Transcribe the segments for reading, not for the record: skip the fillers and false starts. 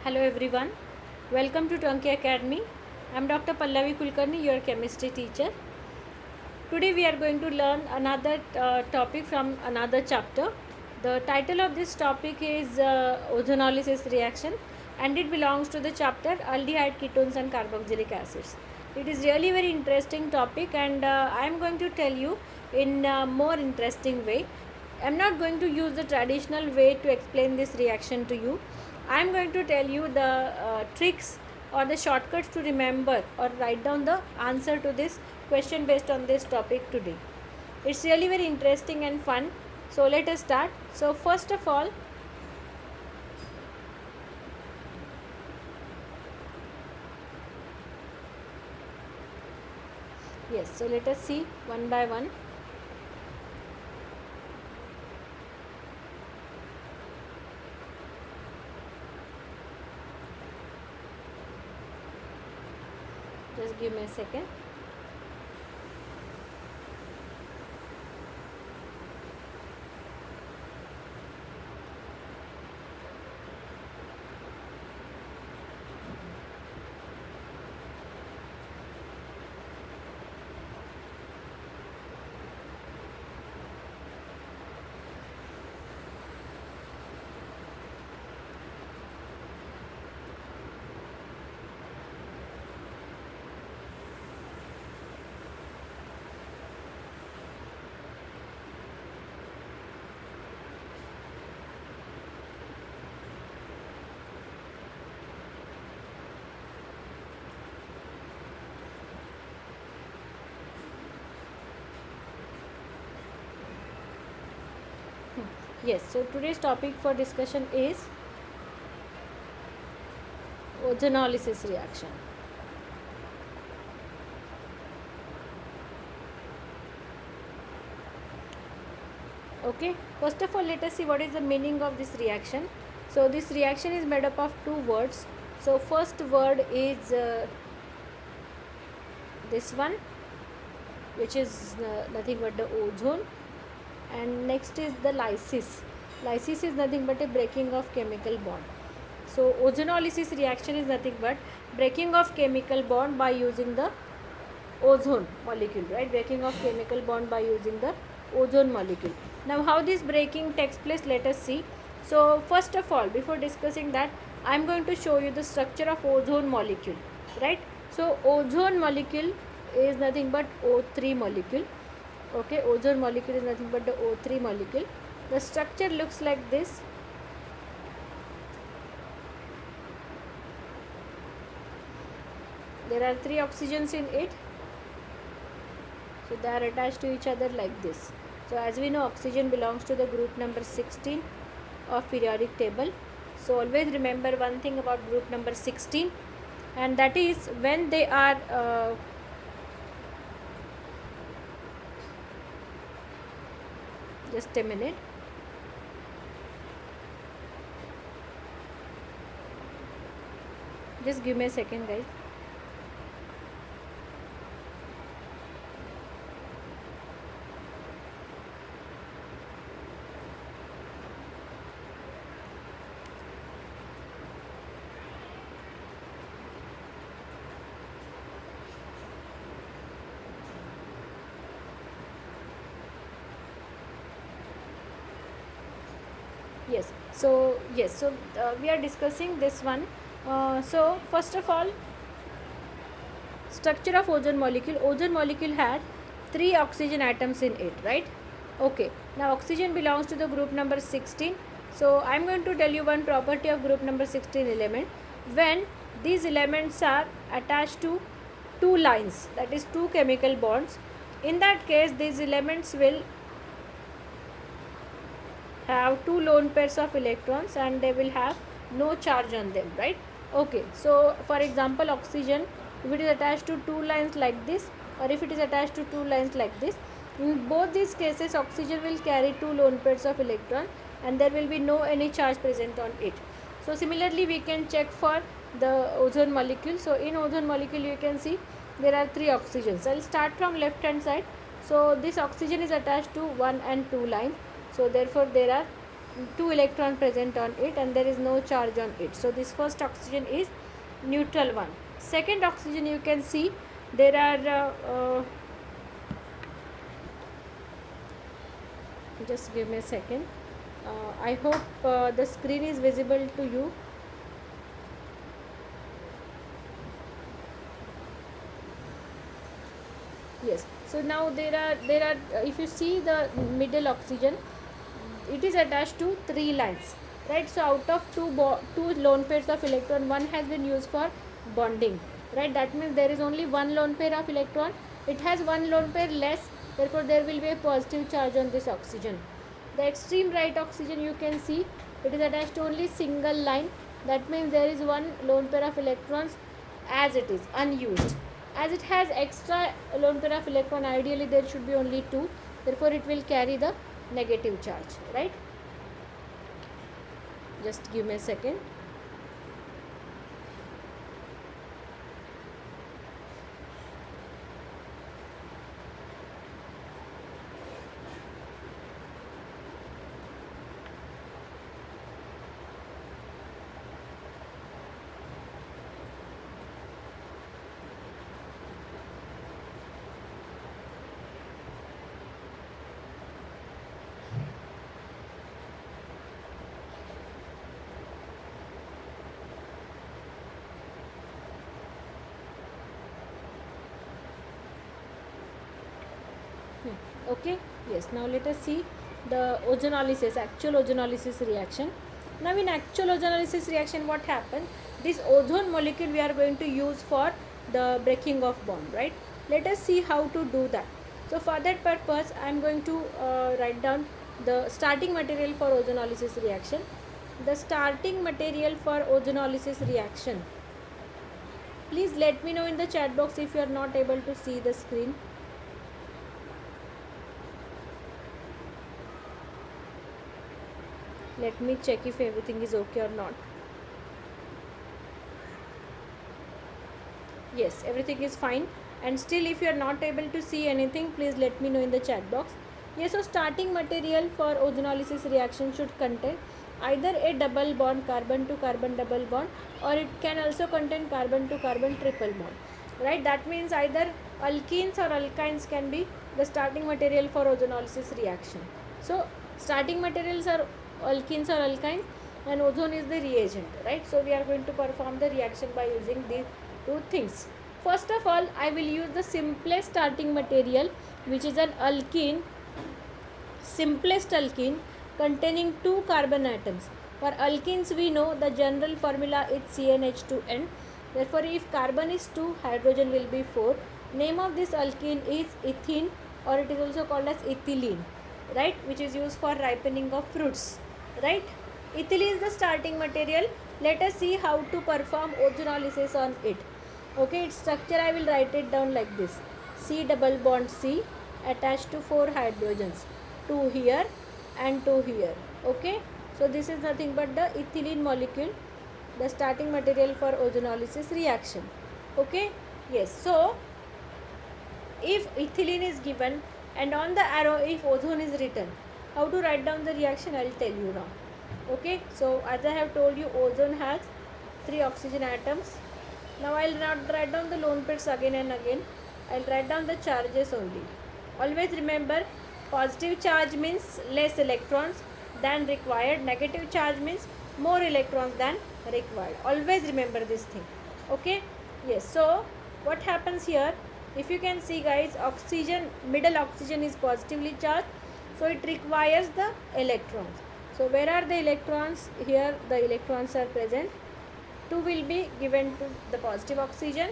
Hello everyone, welcome to Trunkie Academy. I am Dr. Pallavi Kulkarni, your chemistry teacher. Today we are going to learn another topic from another chapter. The title of this topic is ozonolysis reaction, and it belongs to the chapter aldehyde ketones and carboxylic acids. It is really very interesting topic, and I am going to tell you in a more interesting way. I am not going to use the traditional way to explain this reaction to you. I am going to tell you the tricks or the shortcuts to remember or write down the answer to this question based on this topic today. It's really very interesting and fun. So let us start. So first of all, yes, so let us see one by one. Just give me a second. Yes, so today's topic for discussion is ozonolysis reaction. Okay, first of all, let us see what is the meaning of this reaction. So this reaction is made up of two words. So first word is this one, which is nothing but the ozone, and next is the lysis. Lysis is nothing but a breaking of chemical bond. So ozonolysis reaction is nothing but breaking of chemical bond by using the ozone molecule, right? Breaking of chemical bond by using the ozone molecule. Now how this breaking takes place, let us see. So first of all, before discussing that, I am going to show you the structure of ozone molecule, right? So ozone molecule is nothing but O3 molecule. Okay, ozone molecule is nothing but the O3 molecule. The structure looks like this. There are 3 oxygens in it, so they are attached to each other like this. So as we know, oxygen belongs to the group number 16 of periodic table. So always remember one thing about group number 16, and that is when they are just a minute. Just give me a second, guys. So we are discussing this one. So first of all, structure of ozone molecule. Ozone molecule had 3 oxygen atoms in it, right? Okay, now oxygen belongs to the group number 16. So I am going to tell you one property of group number 16 element. When these elements are attached to 2 lines, that is 2 chemical bonds, in that case these elements will have 2 lone pairs of electrons and they will have no charge on them, right? Okay, so for example, oxygen, if it is attached to 2 lines like this, or if it is attached to 2 lines like this, in both these cases oxygen will carry 2 lone pairs of electrons and there will be no any charge present on it. So similarly we can check for the ozone molecule. So in ozone molecule you can see there are 3 oxygens. I will start from left hand side. So this oxygen is attached to 1 and 2 lines. So therefore there are two electron present on it and there is no charge on it. So this first oxygen is neutral one. Second oxygen, you can see there are just give me a second. I hope the screen is visible to you. Yes, so now there are if you see the middle oxygen, it is attached to three lines, right? So out of two lone pairs of electron, one has been used for bonding, right? That means there is only one lone pair of electron. It has one lone pair less, therefore there will be a positive charge on this oxygen. The extreme right oxygen, you can see it is attached to only single line. That means there is one lone pair of electrons as it is unused. As it has extra lone pair of electron, ideally there should be only two, therefore it will carry the negative charge, right? Just give me a second. Okay, yes, now let us see the ozonolysis, actual ozonolysis reaction. Now in actual ozonolysis reaction, what happened? This ozone molecule we are going to use for the breaking of bond, right? Let us see how to do that. So for that purpose, I am going to write down the starting material for ozonolysis reaction. The starting material for ozonolysis reaction. Please let me know in the chat box if you are not able to see the screen. Let me check if everything is okay or not. Yes, everything is fine. And still if you are not able to see anything, please let me know in the chat box. Yes, so starting material for ozonolysis reaction should contain either a double bond, carbon to carbon double bond, or it can also contain carbon to carbon triple bond, right? That means either alkenes or alkynes can be the starting material for ozonolysis reaction. So starting materials are alkenes or alkynes and ozone is the reagent, right? So we are going to perform the reaction by using these two things. First of all, I will use the simplest starting material, which is an alkene, simplest alkene containing two carbon atoms. For alkenes, we know the general formula is CnH2n. Therefore, if carbon is 2, hydrogen will be 4. Name of this alkene is ethene, or it is also called as ethylene, right? Which is used for ripening of fruits, right? Ethylene is the starting material. Let us see how to perform ozonolysis on it. Okay, its structure I will write it down like this. C double bond C attached to 4 hydrogens, 2 here and 2 here. Okay, so this is nothing but the ethylene molecule, the starting material for ozonolysis reaction. Okay, yes, so if ethylene is given and on the arrow if ozone is written, how to write down the reaction I will tell you now. Okay, so as I have told you, ozone has 3 oxygen atoms. Now I will not write down the lone pairs again and again. I will write down the charges only. Always remember, positive charge means less electrons than required. Negative charge means more electrons than required. Always remember this thing. Okay? Yes. So what happens here? If you can see, guys, oxygen, middle oxygen is positively charged. So it requires the electrons. So where are the electrons? Here the electrons are present. 2 will be given to the positive oxygen.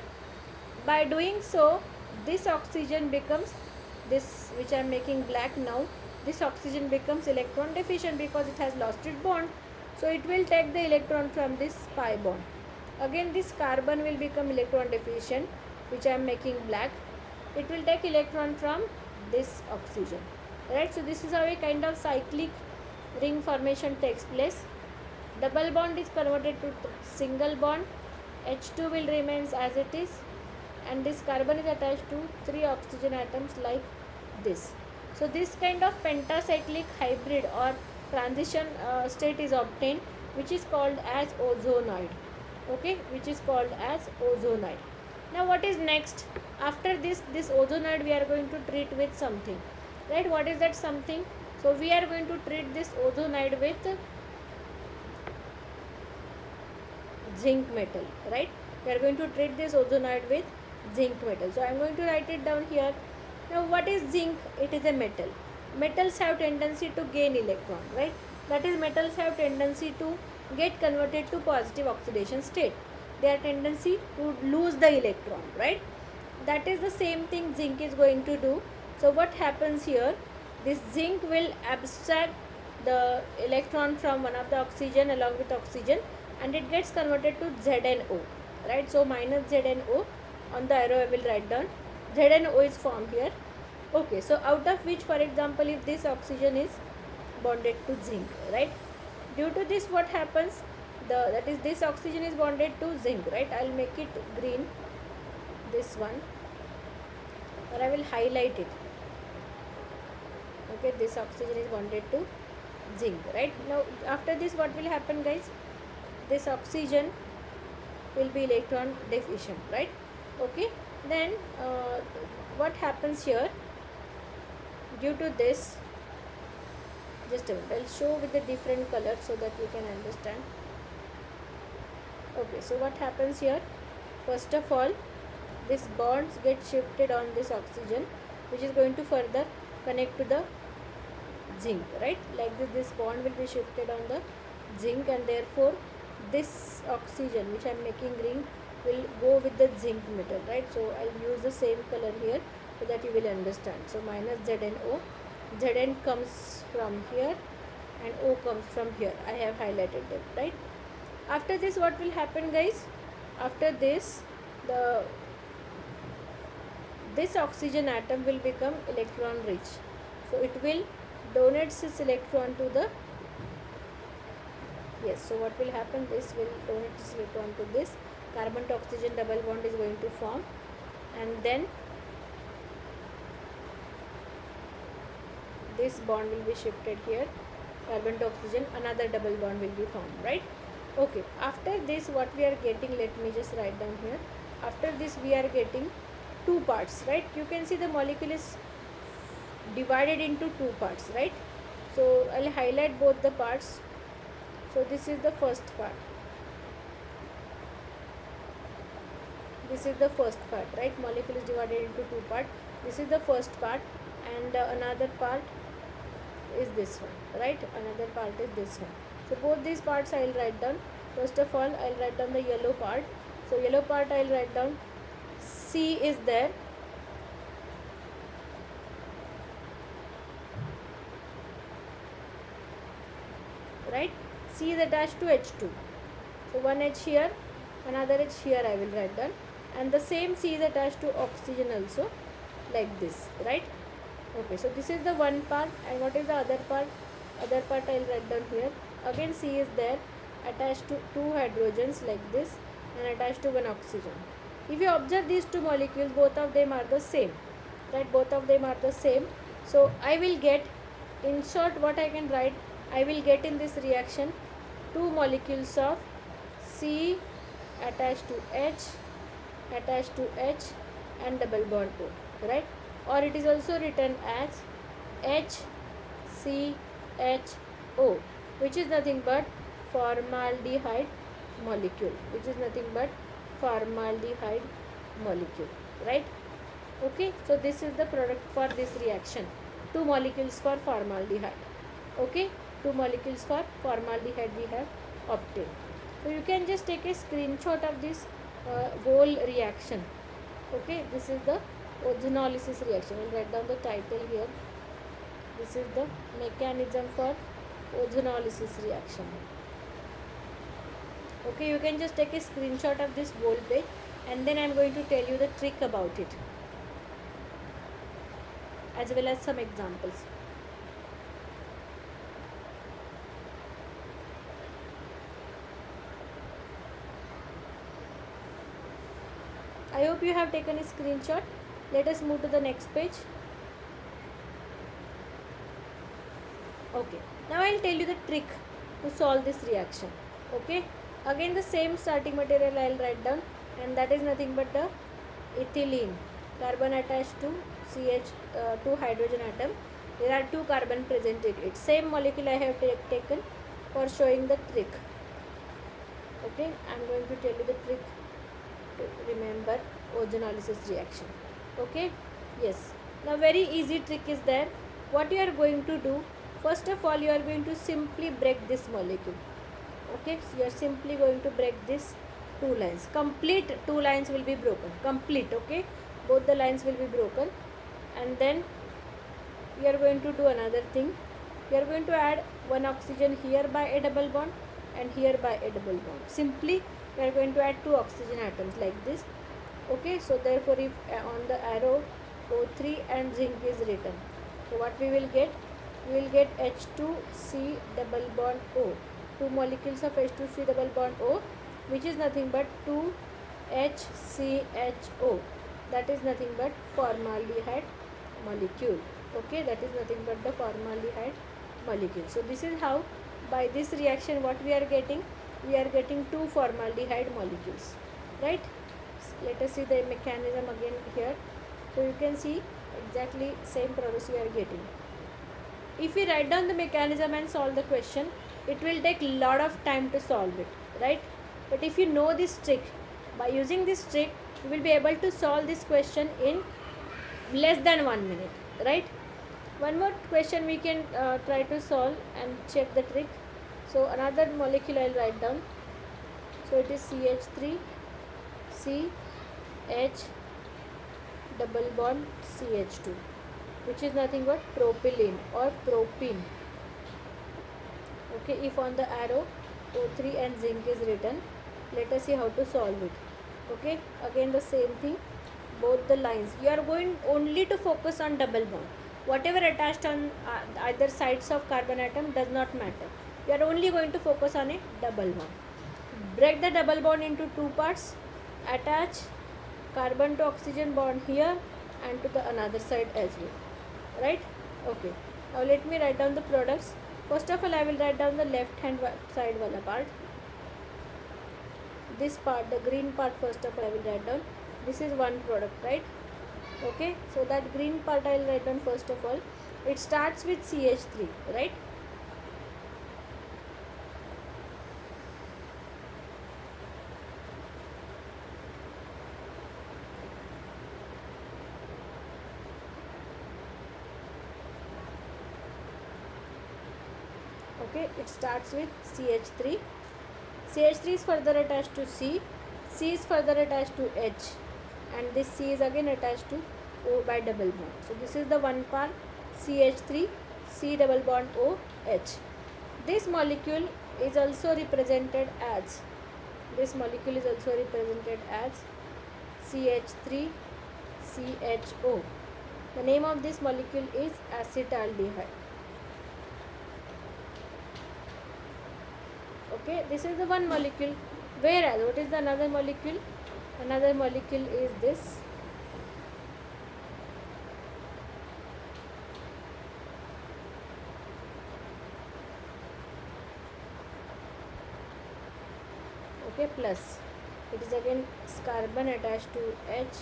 By doing so, this oxygen becomes, this which I am making black now, this oxygen becomes electron deficient because it has lost its bond. So it will take the electron from this pi bond. Again this carbon will become electron deficient, which I am making black. It will take electron from this oxygen, right? So this is how a kind of cyclic ring formation takes place. Double bond is converted to single bond. H2 will remain as it is, and this carbon is attached to 3 oxygen atoms like this. So this kind of pentacyclic hybrid or transition state is obtained, which is called as ozonoid. Okay, which is called as ozonoid. Now what is next? After this ozonoid we are going to treat with something, right? What is that something? So we are going to treat this ozonoid with zinc metal, right? We are going to treat this ozonoid with zinc metal. So I am going to write it down here. Now what is zinc? It is a metal. Metals have tendency to gain electron, right? That is, metals have tendency to get converted to positive oxidation state. Their tendency to lose the electron, right? That is the same thing zinc is going to do. So what happens here? This zinc will abstract the electron from one of the oxygen along with oxygen, and it gets converted to ZnO, right? So minus ZnO, on the arrow I will write down ZnO is formed here. Okay, so out of which, for example, if this oxygen is bonded to zinc, right? Due to this, what happens? That is, this oxygen is bonded to zinc, right? I will make it green, this one, or I will highlight it. Okay, this oxygen is bonded to zinc, right? Now after this, what will happen, guys? This oxygen will be electron deficient, right? Okay, then what happens here? Due to this, just a minute, I'll show with the different colors so that you can understand. Okay, so what happens here? First of all, this bonds get shifted on this oxygen, which is going to further connect to the zinc, right? Like this bond will be shifted on the zinc, and therefore this oxygen, which I am making green, will go with the zinc metal, right? So I'll use the same color here so that you will understand. So minus ZnO, Zn comes from here and O comes from here. I have highlighted them, right? After this, what will happen, guys? After this, this oxygen atom will become electron rich. So it will donate its electron to the, yes, so what will happen? This will donate its electron to this. Carbon to oxygen double bond is going to form, and then this bond will be shifted here. Carbon to oxygen, another double bond will be formed, right? Okay, after this, what we are getting, let me just write down here. After this, we are getting two parts, right? You can see the molecule is divided into two parts, right? So I'll highlight both the parts. So this is the first part. This is the first part, right? Molecule is divided into two parts. This is the first part, and another part is this one, right? Another part is this one. So both these parts I will write down. First of all, I will write down the yellow part. So yellow part I will write down C is there. Right? C is attached to H2. So one H here, another H here I will write down. And the same C is attached to oxygen also, like this, right? Okay, so this is the one part, and what is the other part? Other part I will write down here. Again C is there, attached to two hydrogens like this, and attached to one oxygen. If you observe these two molecules, both of them are the same, right? Both of them are the same. So I will get, in short, what I can write, I will get in this reaction two molecules of C attached to H, and double bond O, right? Or it is also written as HCHO, which is nothing but formaldehyde molecule, right? Okay, so this is the product for this reaction. Two molecules for formaldehyde. Okay, two molecules for formaldehyde we have obtained. So you can just take a screenshot of this whole reaction. Okay, this is the ozonolysis reaction. I will write down the title here. This is the mechanism for ozonolysis reaction. Okay, you can just take a screenshot of this whole page, and then I am going to tell you the trick about it, as well as some examples. I hope you have taken a screenshot. Let us move to the next page. Okay. Now I'll tell you the trick to solve this reaction. Okay, again the same starting material I'll write down, and that is nothing but the ethylene, carbon attached to two hydrogen atom. There are two carbon present in it. Same molecule I have taken for showing the trick. Okay, I am going to tell you the trick to remember ozonolysis reaction. Okay, yes. Now very easy trick is there. What you are going to do, first of all you are going to simply break this molecule. Okay, so you are simply going to break this two lines. Complete two lines will be broken. Complete, okay, both the lines will be broken. And then we are going to do another thing. We are going to add one oxygen here by a double bond and here by a double bond. Simply we are going to add two oxygen atoms like this. Okay, so therefore if on the arrow O3 and zinc is written, so what we will get? We will get H2C double bond O. Two molecules of H2C double bond O, which is nothing but 2HCHO. That is nothing but formaldehyde molecule. Okay, that is nothing but the formaldehyde molecule. So this is how, by this reaction, what we are getting? We are getting two formaldehyde molecules, right? Let us see the mechanism again here. So you can see exactly same process we are getting. If we write down the mechanism and solve the question, it will take a lot of time to solve it, right? But if you know this trick, by using this trick, you will be able to solve this question in less than 1 minute, right? One more question we can try to solve and check the trick. So another molecule I will write down. So it is CH3 CH double bond CH2, which is nothing but propylene or propene. Okay, if on the arrow O3 and zinc is written, let us see how to solve it. Okay, again the same thing, both the lines. You are going only to focus on double bond. Whatever attached on either sides of carbon atom does not matter. You are only going to focus on a double bond. Break the double bond into two parts. Attach carbon to oxygen bond here and to the another side as well. Right? Okay. Now let me write down the products. First of all, I will write down the left hand side wala part. This part, the green part, first of all I will write down. This is one product, right? Okay, so that green part I will write down first of all. It starts with CH3, right? Okay, it starts with CH3. CH3 is further attached to C. C is further attached to H, and this C is again attached to O by double bond. So this is the one part, CH3 C double bond O H. This molecule is also represented as CH3 CHO. The name of this molecule is acetaldehyde. Okay, this is the one molecule. Whereas what is the another molecule? Another molecule is this. Okay, plus it is again carbon attached to H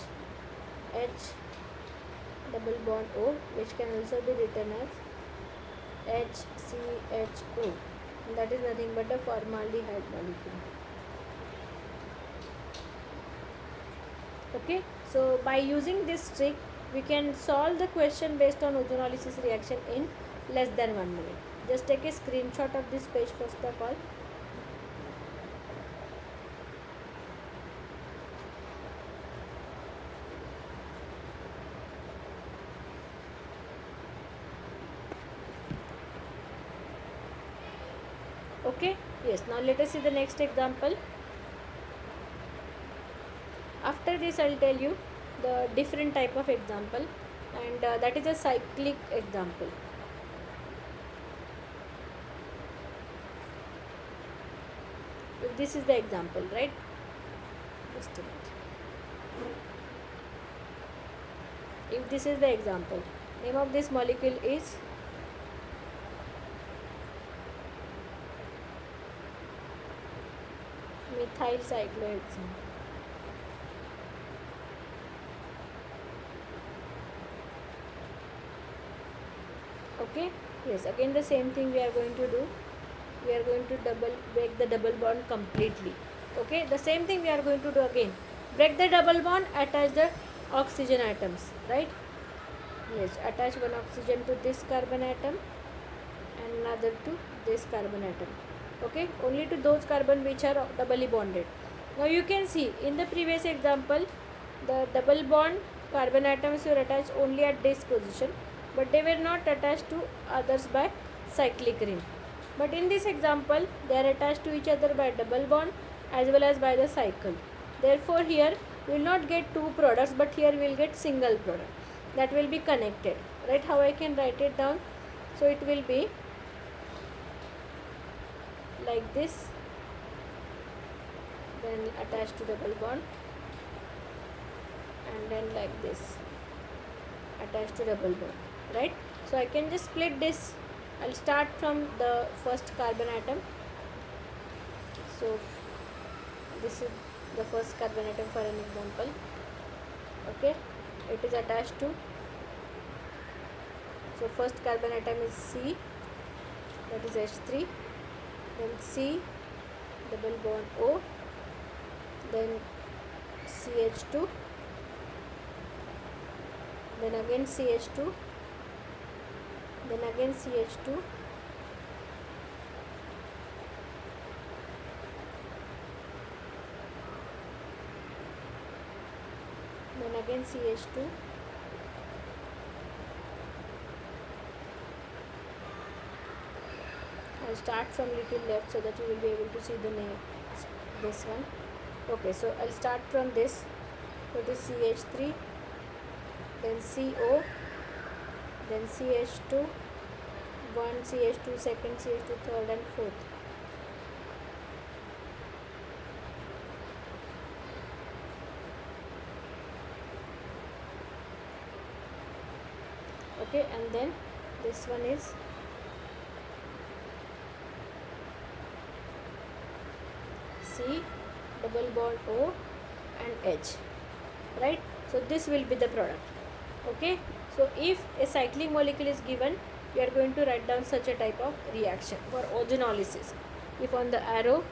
double bond O, which can also be written as HCHO. And that is nothing but a formaldehyde molecule. Okay, so by using this trick, we can solve the question based on ozonolysis reaction in less than 1 minute. Just take a screenshot of this page first of all. Okay, yes, now let us see the next example. After this I will tell you the different type of example, and that is a cyclic example. This is the example, right? Just a minute. If this is the example, name of this molecule is ethyl cyclohexane. Okay, yes, again the same thing we are going to do. We are going to break the double bond completely. Okay, the same thing we are going to do again. Break the double bond, attach the oxygen atoms, right? Yes, attach one oxygen to this carbon atom and another to this carbon atom. Okay, only to those carbon which are doubly bonded. Now you can see in the previous example, the double bond carbon atoms were attached only at this position, but they were not attached to others by cyclic ring. But in this example, they are attached to each other by double bond as well as by the cycle. Therefore, here we will not get two products, but here we will get single product that will be connected. Right? How I can write it down? So it will be like this, then attached to double bond, and then like this, attached to double bond. Right? So I can just split this. I'll start from the first carbon atom. So this is the first carbon atom for an example. Okay, it is attached to, so first carbon atom is C, that is H3, then C double bond O, then CH2, then again CH2, then again CH2, then again CH2, I'll start from little left so that you will be able to see the name, this one. Okay, so I'll start from this. So it is CH3, then CO, then CH2, one CH2, second CH2, third and fourth. Okay, and then this one is C double bond O and H, right? So this will be the product. Okay, so if a cyclic molecule is given, we are going to write down such a type of reaction for ozonolysis. If on the arrow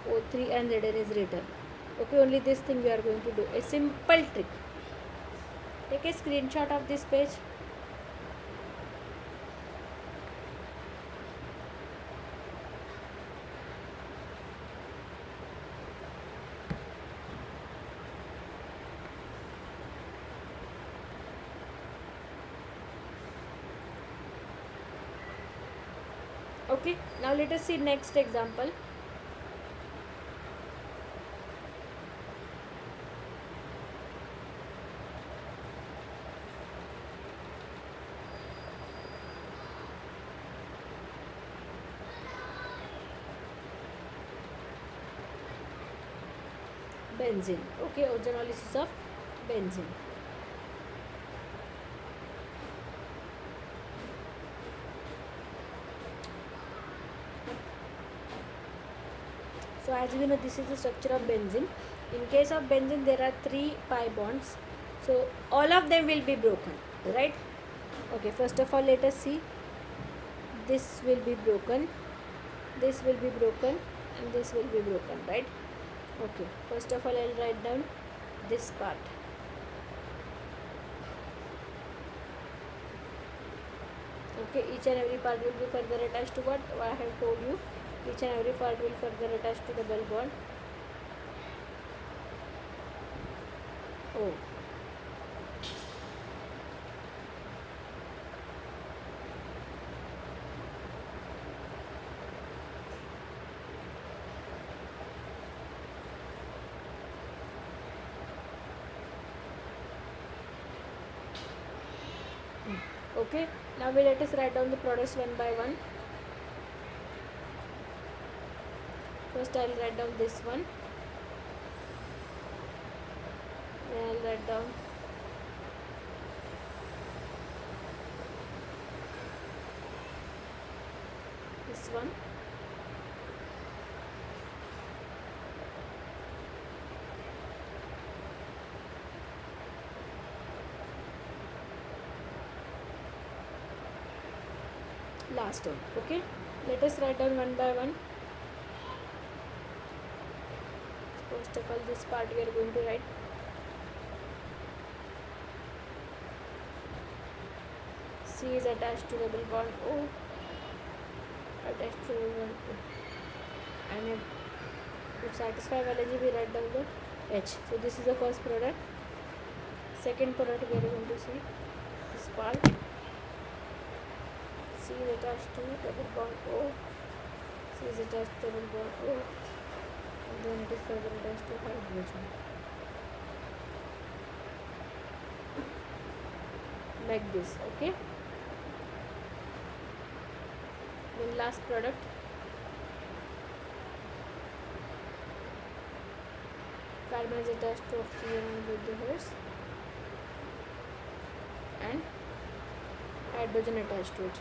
O3 and Zn is written. Okay, only this thing we are going to do, a simple trick. Take a screenshot of this page. Okay, now let us see next example. Benzene. Okay, ozonolysis of benzene. So as we know, this is the structure of benzene. In case of benzene, there are 3 pi bonds. So all of them will be broken, right? Okay, first of all, let us see. This will be broken, this will be broken, and this will be broken, right? Okay, first of all, I'll write down this part. Okay, each and every part will be further attached to what I have told you. Each and every part will further attach to the double bond. Oh. Okay, now we let us write down the products one by one. First I will write down this one, then I will write down this one, last one. Okay, let us write down one by one. First of all, this part we are going to write. C is attached to double bond O, attached to double bond O, and to satisfy biology we write down the H. So this is the first product. Second product we are going to see this part. C is attached to double bond O, C is attached to double bond O, and then it is further attached to hydrogen. Like this, okay? Then last product. Carbon is attached to oxygen on both the hairs, and hydrogen attached to it.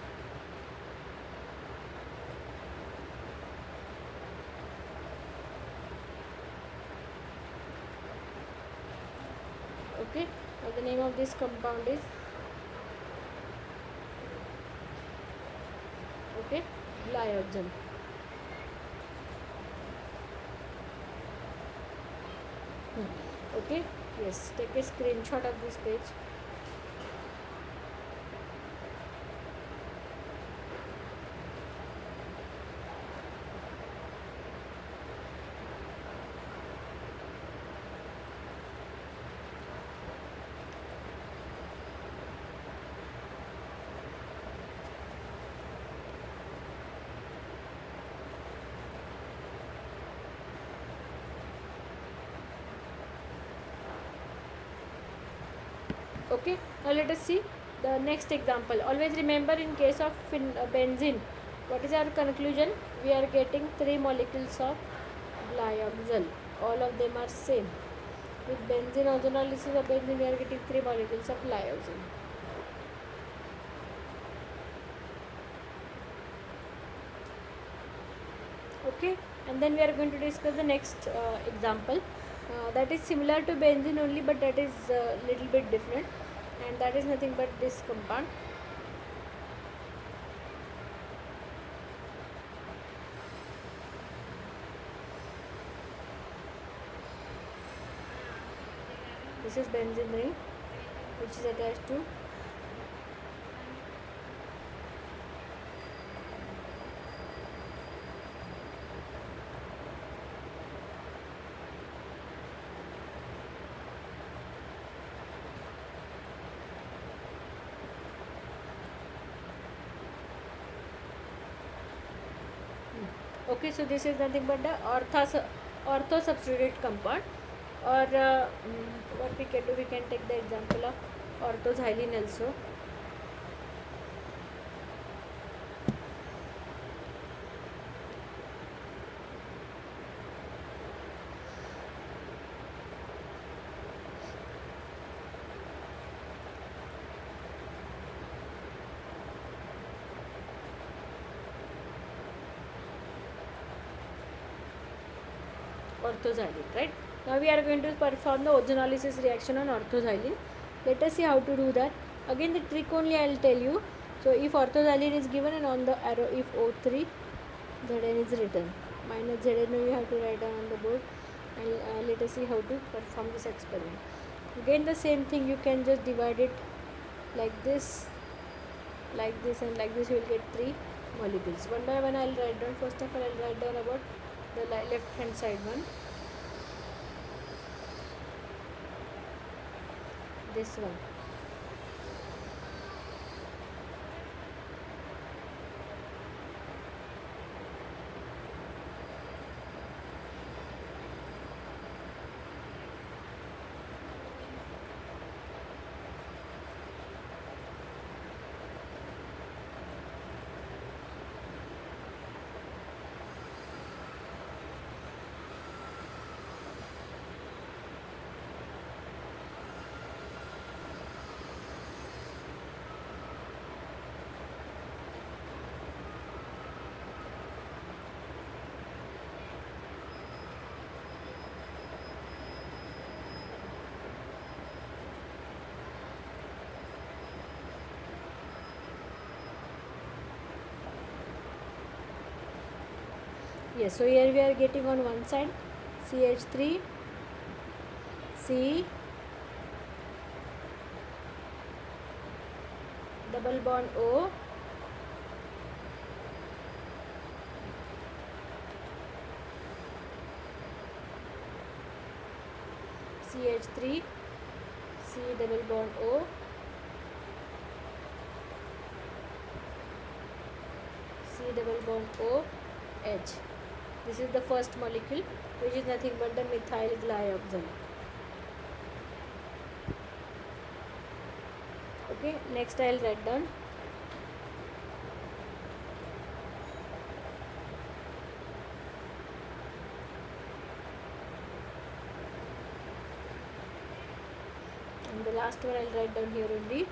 Okay, now the name of this compound is glyoxal. Okay, yes, take a screenshot of this page. Okay, now let us see the next example. Always remember, in case of benzene, what is our conclusion? We are getting 3 molecules of glyoxal. All of them are same. With benzene ozonolysis of benzene, we are getting 3 molecules of glyoxal. Okay, and then we are going to discuss the next example. That is similar to benzene only, but that is a little bit different, and that is nothing but this compound. This is benzene ring, which is attached to okay, so this is nothing but the ortho substituted compound, or what we can do, we can take the example of orthoxylene also. Orthoxylene, right? Now we are going to perform the ozonolysis reaction on orthoxylene. Let us see how to do that. Again, the trick only I will tell you. So if orthoxylene is given, and on the arrow if O3 Zn is written, minus Zn you have to write down on the board, and let us see how to perform this experiment. Again the same thing, you can just divide it like this, and like this. You will get 3 molecules. One by one I will write down. First of all, I will write down about the left hand side one, this one. Yes, so here we are getting on one side CH3 C double bond O CH3 C double bond O C double bond O H. This is the first molecule, which is nothing but the methyl glyoxal. Okay, next I'll write down and the last one I'll write down here only.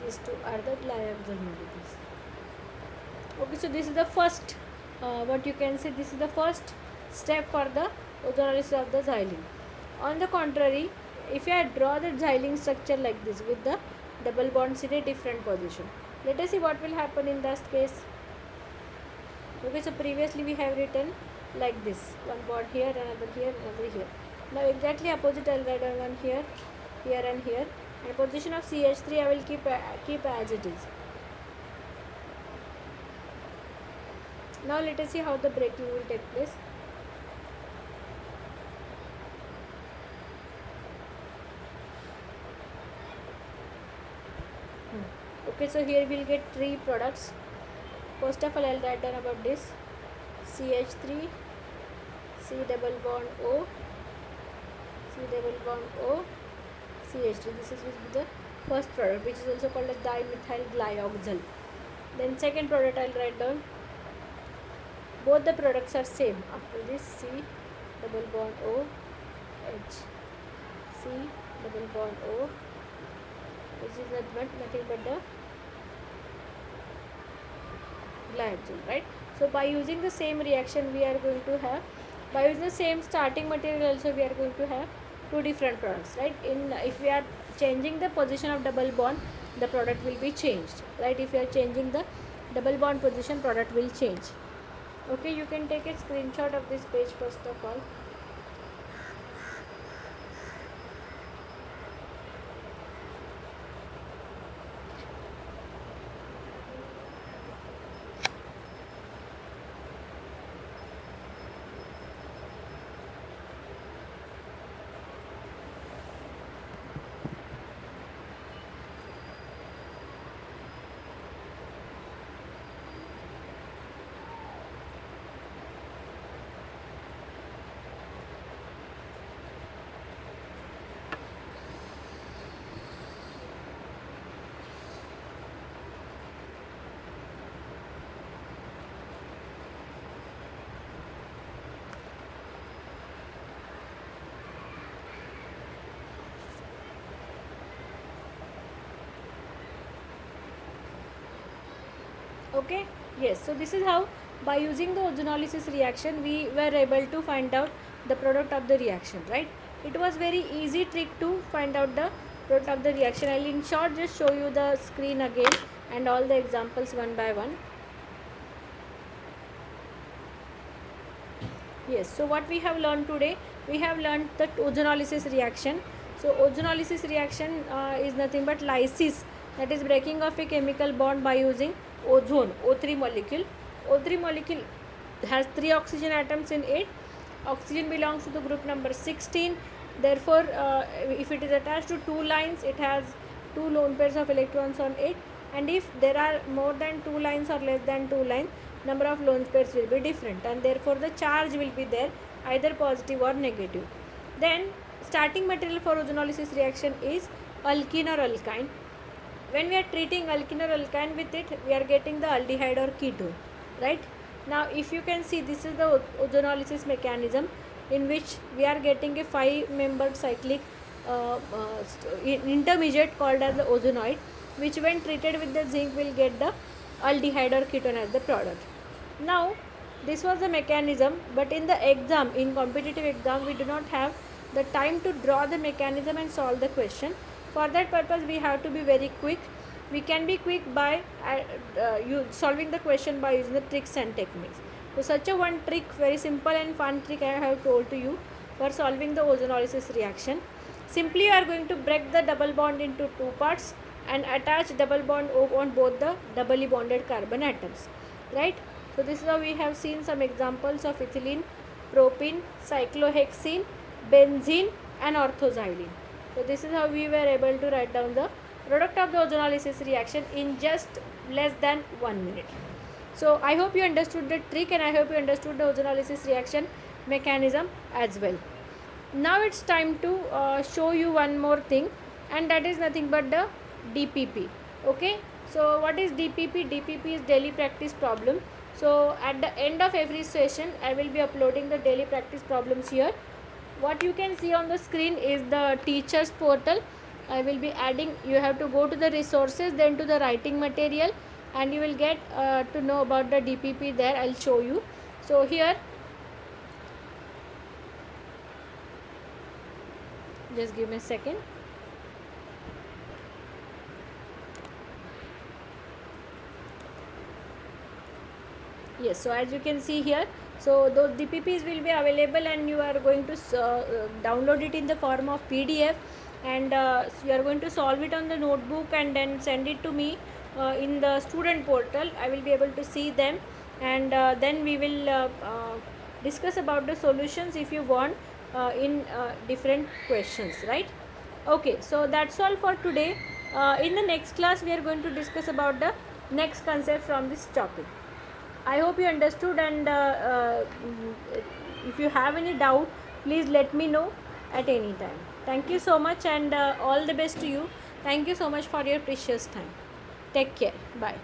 These two are the glyoxal molecules. Okay, so this is the first, what you can say, this is the first step for the ozonolysis of the xylene. On the contrary, if I draw the xylene structure like this with the double bonds in a different position, let us see what will happen in that case. Okay, so previously we have written like this, one bond here, another here, another here. Now exactly opposite I'll write one here, here and here, and position of CH3 I will keep as it is. Now let us see how the breaking will take place. Okay, so here we'll get three products. First of all, I'll write down about this CH3 C double bond O C double bond O CH3. This is the first product, which is also called as dimethyl glyoxal. Then second product I'll write down. Both the products are same. After this C double bond O H C double bond O, which is nothing but the glyoxal, right? So by using the same reaction we are going to have, by using the same starting material also we are going to have two different products, right? If we are changing the position of double bond, the product will be changed, right? If you are changing the double bond position, product will change. Okay, you can take a screenshot of this page first of all. Okay, yes, so this is how by using the ozonolysis reaction we were able to find out the product of the reaction, right? It was very easy trick to find out the product of the reaction. I'll in short just show you the screen again and all the examples one by one. Yes, so what we have learned today, we have learned the ozonolysis reaction. So ozonolysis reaction is nothing but lysis, that is breaking of a chemical bond by using ozone, O3 molecule. O3 molecule has 3 oxygen atoms in it. Oxygen belongs to the group number 16. Therefore, if it is attached to 2 lines, it has 2 lone pairs of electrons on it. And if there are more than 2 lines or less than 2 lines, number of lone pairs will be different, and therefore the charge will be there either positive or negative. Then starting material for ozonolysis reaction is alkene or alkyne. When we are treating alkene or alkyne with it, we are getting the aldehyde or ketone, right? Now if you can see, this is the ozonolysis mechanism in which we are getting a 5-membered cyclic intermediate called as the ozonoid, which when treated with the zinc will get the aldehyde or ketone as the product. Now this was the mechanism, but in the exam, in competitive exam, we do not have the time to draw the mechanism and solve the question. For that purpose we have to be very quick. We can be quick by you solving the question by using the tricks and techniques. So such a one trick, very simple and fun trick I have told to you for solving the ozonolysis reaction. Simply you are going to break the double bond into two parts and attach double bond on both the doubly bonded carbon atoms, right? So this is how we have seen some examples of ethylene, propene, cyclohexene, benzene and orthoxylene. So this is how we were able to write down the product of the ozonolysis reaction in just less than 1 minute. So I hope you understood the trick and I hope you understood the ozonolysis reaction mechanism as well. Now it's time to show you one more thing, and that is nothing but the DPP. Okay, so what is DPP? DPP is daily practice problem. So at the end of every session I will be uploading the daily practice problems here. What you can see on the screen is the teachers portal. I will be adding, you have to go to the resources, then to the writing material, and you will get to know about the DPP there. I'll show you. So here, just give me a second. Yes, so as you can see here, so those DPPs will be available and you are going to download it in the form of PDF, and you are going to solve it on the notebook and then send it to me in the student portal. I will be able to see them, and then we will discuss about the solutions if you want in different questions, right? Okay, so that's all for today. In the next class we are going to discuss about the next concept from this topic. I hope you understood, and if you have any doubt, please let me know at any time. Thank you so much, and all the best to you. Thank you so much for your precious time. Take care. Bye.